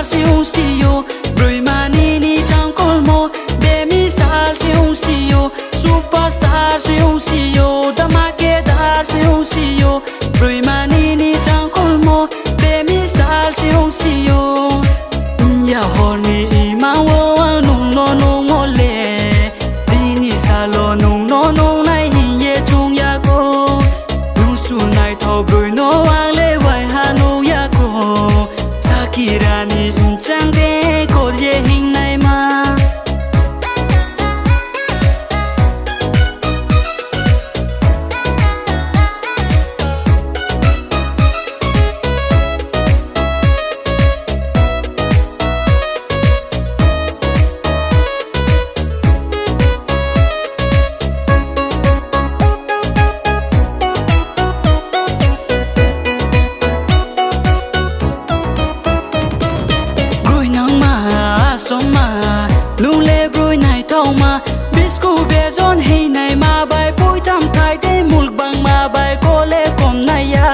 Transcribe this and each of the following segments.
Superstar si un siyo Brui manini chang kolmo Bemisal si un siyo Superstar si un siyo Damakedar si un siyo Brui manini chang kolmo Bemisal si un siyo Ya honi imang wo nung no nung ole Dini salo nung no nung nai hin ye chung ya go Nung su nai thau brui no wang le wai ha nu ya go Sakirani chang de ko ye hin nai ma Soma lule brui nai thau ma bisku bezon hei nai ma bai pui tham thai te mulk bang ma bai kole kom nai ya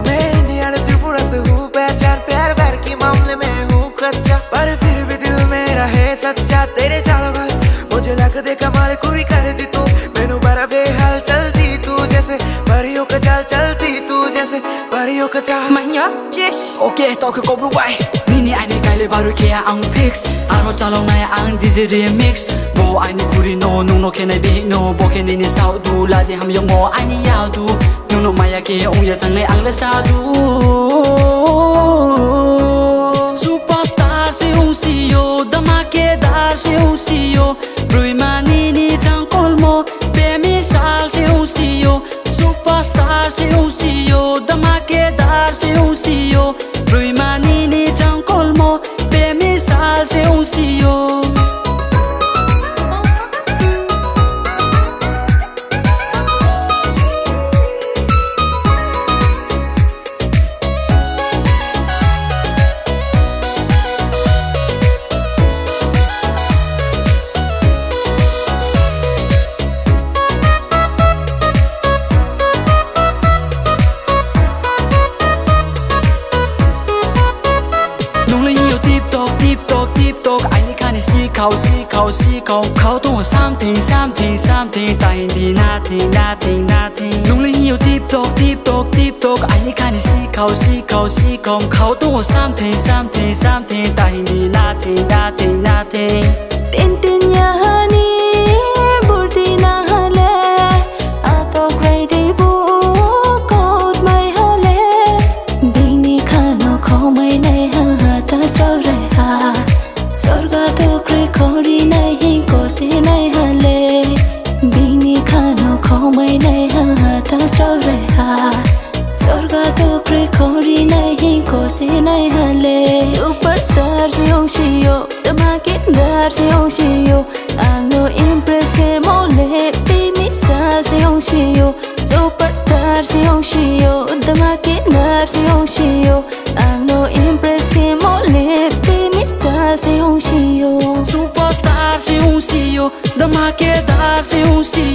मैं इंडिया ने त्रिपुरा से हूँ पहचान प्यार व्यार के मामले में हूँ कच्चा पर फिर भी दिल मेरा है सच्चा तेरे चाल भाई मुझे लग दे कमाल कोई कर दी तू मैनू बड़ा बेहाल चलती तू जैसे परियों का चाल चलती तू जैसे परियों का चाल Mahnya, Jish. Okay, tao cứ cobra quay Nini ai này cái lấy baru kia ang fix Aro chalong nai ang DJ remix Bo ai ni kuri no nung no kenai bi no Bo ke nini sao du la di ham yong mo ai ni yao du Nung no maya ke ong ya thang le ang la sa du Superstar si ung si yo Damakedar si ung si yo Brui manini chang kolmo Bemisal si ung si yo Superstar si ung si yo Damakedar si ung si yo Brui manini chang kolmo Bemisal si ung si yo tiếp tục anh đi khai này si khẩu khẩu tung something tại đi nothing nung linh nhiều tiếp tục anh đi khai này si khẩu khẩu tung something tại đi nothing Tin tin ya hani burdi na hale ato grade bu code mai hale bini khano kho mai nai ha ta so re ha sorga to kre khori nai hin ko se nai hale bini khano kho mai nai ha ta so re ha sorga to kre khori nai hin ko se nai hale superstar si ong shi yo Damakedar si ong shi yo ang no impress ke mole Bemisal si ong shi yo superstar si ong shi yo Damakedar si ong shi yo ang no impress ke mole Bemisal si ong shi yo Superstar si ung si yo Damakedar si ung si